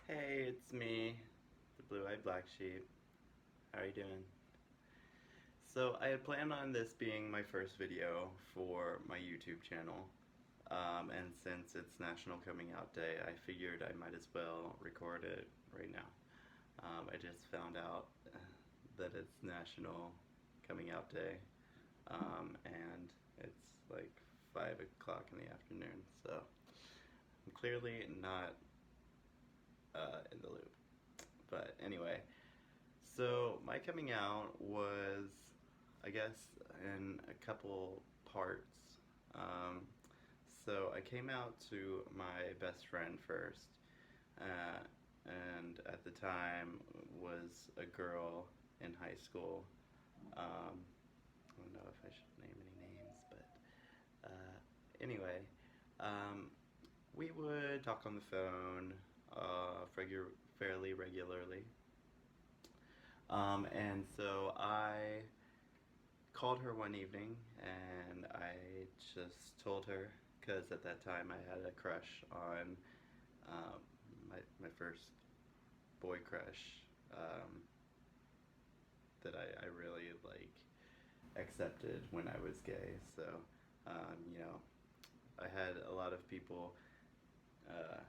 Hey, it's me, the Blue-Eyed Black Sheep. How are you doing? So I had planned on this being my first video for my YouTube channel, and since it's National Coming Out Day, I figured I might as well record it right now. I just found out that it's National Coming Out Day, and it's like 5 o'clock in the afternoon, so I'm clearly not in the loop. But anyway, so my coming out was, I guess, in a couple parts. Um, so I came out to my best friend first, uh, and at the time was a girl in high school. Um, I don't know if I should name any names, but anyway, um, we would talk on the phone fairly regularly. And so I called her one evening and I just told her, because at that time I had a crush on my first boy crush that I really like accepted when I was gay. So, you know, I had a lot of people, uh,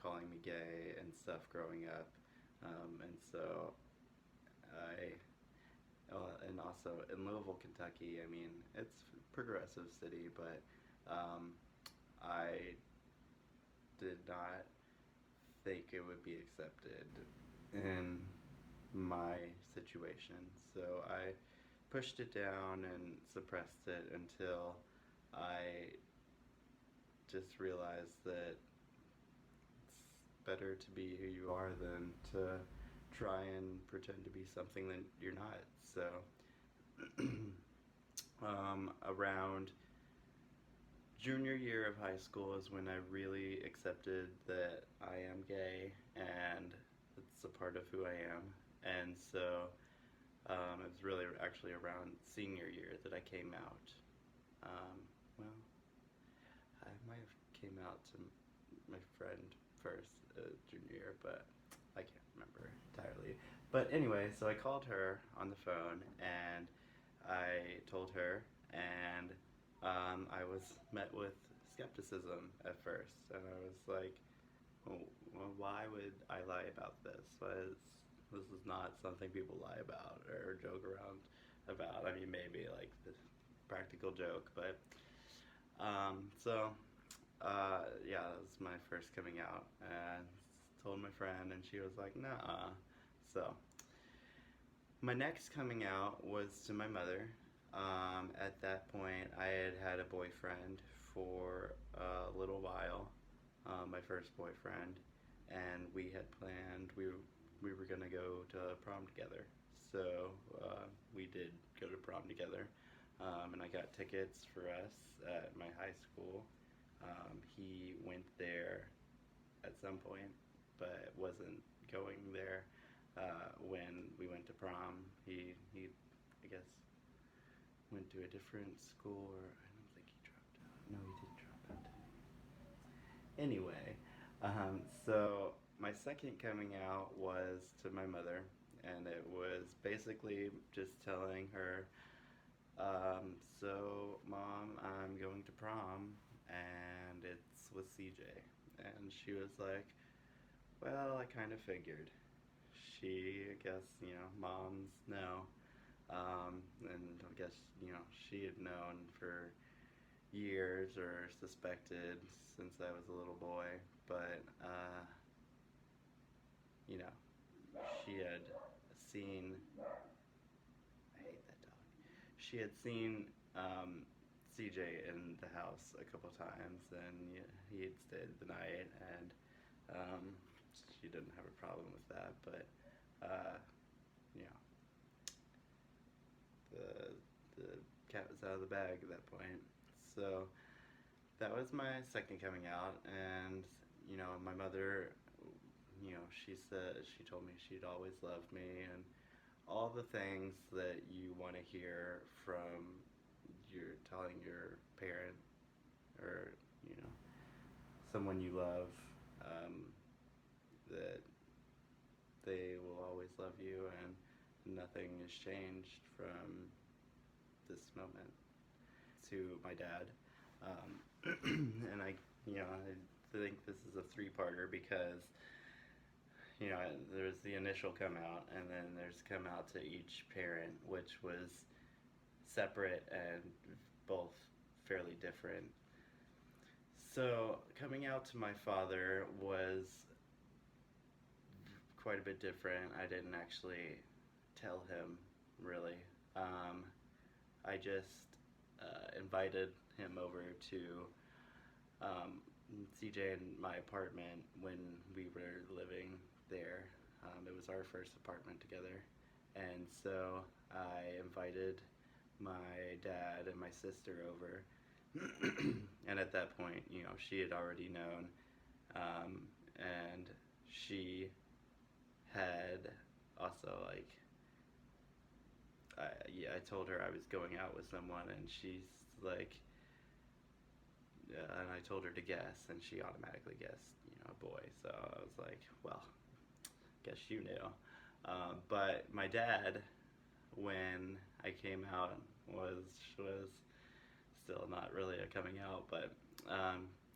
calling me gay and stuff growing up. And so I and also in Louisville, Kentucky. I mean, it's a progressive city, but um, I did not think it would be accepted in my situation. So I pushed it down and suppressed it until I just realized that it's better to be who you are than to try and pretend to be something that you're not. So around junior year of high school is when I really accepted that I am gay and it's a part of who I am. And so it was really actually around senior year that I came out. Well, I might have came out to my friend first junior year, but I can't remember entirely. But anyway, so I called her on the phone and I told her, and I was met with skepticism at first, and I was like, well, why would I lie about this? This is not something people lie about or joke around about. I mean, maybe like the practical joke, but so yeah, that was my first coming out, and told my friend, and she was like, "Nah." So my next coming out was to my mother. At that point, I had had a boyfriend for a little while, my first boyfriend, and we had planned we were gonna go to prom together. So we did go to prom together, and I got tickets for us at my high school. He went there at some point, but wasn't going there when we went to prom. He I guess went to a different school, or I don't think he dropped out. No, he didn't drop out. Did he? Anyway, so my second coming out was to my mother, and it was basically just telling her, so mom, I'm going to prom, and it's with CJ. And she was like, well, I kind of figured. I guess, moms know. And I guess, she had known for years or suspected since I was a little boy. But, you know, she had seen, I hate that dog. She had seen CJ in the house a couple times, and he had stayed the night, and um, she didn't have a problem with that. But uh, you know, the the cat was out of the bag at that point. So that was my second coming out, and my mother, she told me she'd always loved me, and all the things that you want to hear from your telling your parent or someone you love. that they will always love you and nothing has changed from this moment. To my dad, and I think this is a three-parter because there's the initial come out, and then there's come out to each parent, which was separate and both fairly different. So coming out to my father was quite a bit different. I didn't actually tell him really. I just invited him over to CJ in my apartment when we were living there. It was our first apartment together, and so I invited my dad and my sister over. And at that point, she had already known, and she had also I told her I was going out with someone, and she's like, and I told her to guess, and she automatically guessed, a boy. So I was like, well, guess you knew. But my dad, when I came out, was still not really a coming out, but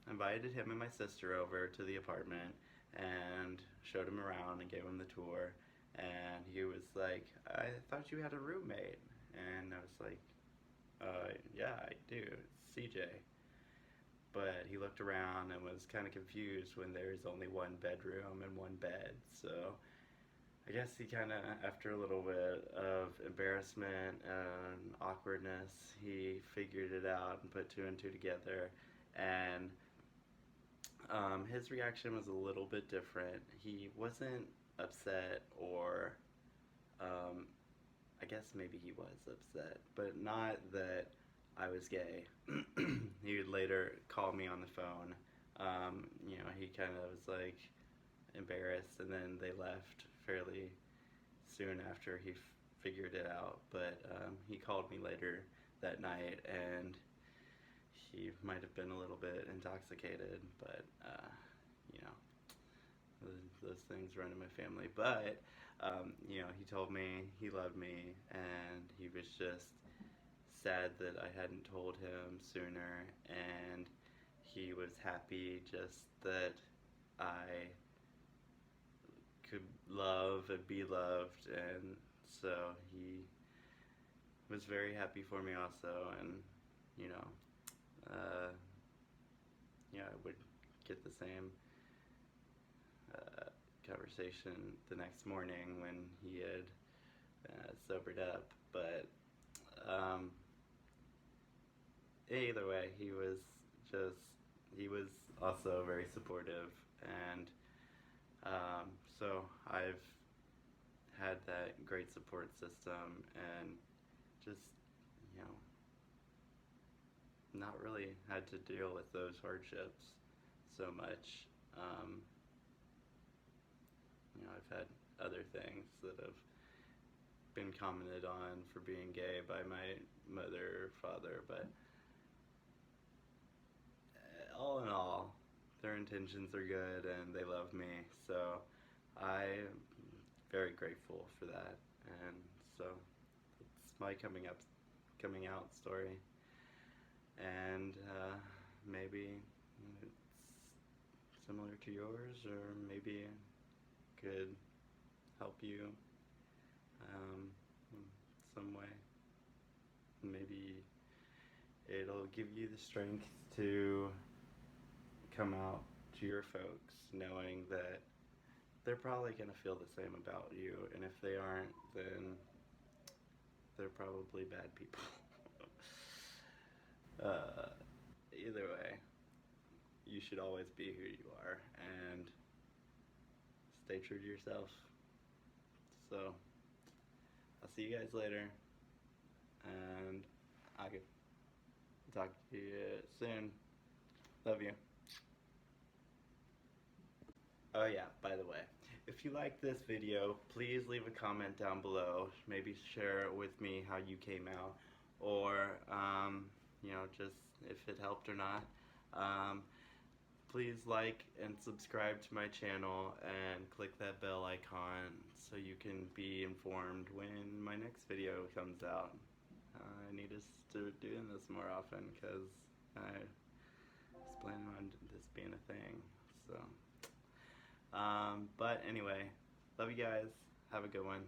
invited him and my sister over to the apartment and showed him around and gave him the tour. And he was like, I thought you had a roommate. And I was like, yeah, I do. It's CJ. But he looked around and was kind of confused when there's only one bedroom and one bed. So I guess he kind of, after a little bit of embarrassment and awkwardness, he figured it out and put two and two together. And his reaction was a little bit different. He wasn't upset, or I guess maybe he was upset, but not that I was gay. He would later call me on the phone. He kind of was like embarrassed, and then they left fairly soon after he figured it out. But he called me later that night, and he might have been a little bit intoxicated, but those things run in my family. But he told me he loved me, and he was just sad that I hadn't told him sooner, and he was happy just that I could love and be loved, and so he was very happy for me also. And I would get the same conversation the next morning when he had sobered up. But either way, he was also very supportive, and so I've had that great support system, and just not really had to deal with those hardships so much. I've had other things that have been commented on for being gay by my mother or father, but all in all, their intentions are good and they love me, so I'm very grateful for that. And so it's my coming out story, and maybe it's similar to yours, or maybe could help you in some way. Maybe it'll give you the strength to come out to your folks, knowing that they're probably going to feel the same about you, and if they aren't, then they're probably bad people. Either way, you should always be who you are, and stay true to yourself. So, I'll see you guys later, and I could talk to you soon. Love you. Oh yeah, by the way, if you like this video, please leave a comment down below. Maybe share with me how you came out, or just if it helped or not. please like and subscribe to my channel and click that bell icon so you can be informed when my next video comes out. I need to start doing this more often because I was planning on this being a thing. So, but anyway, love you guys. Have a good one.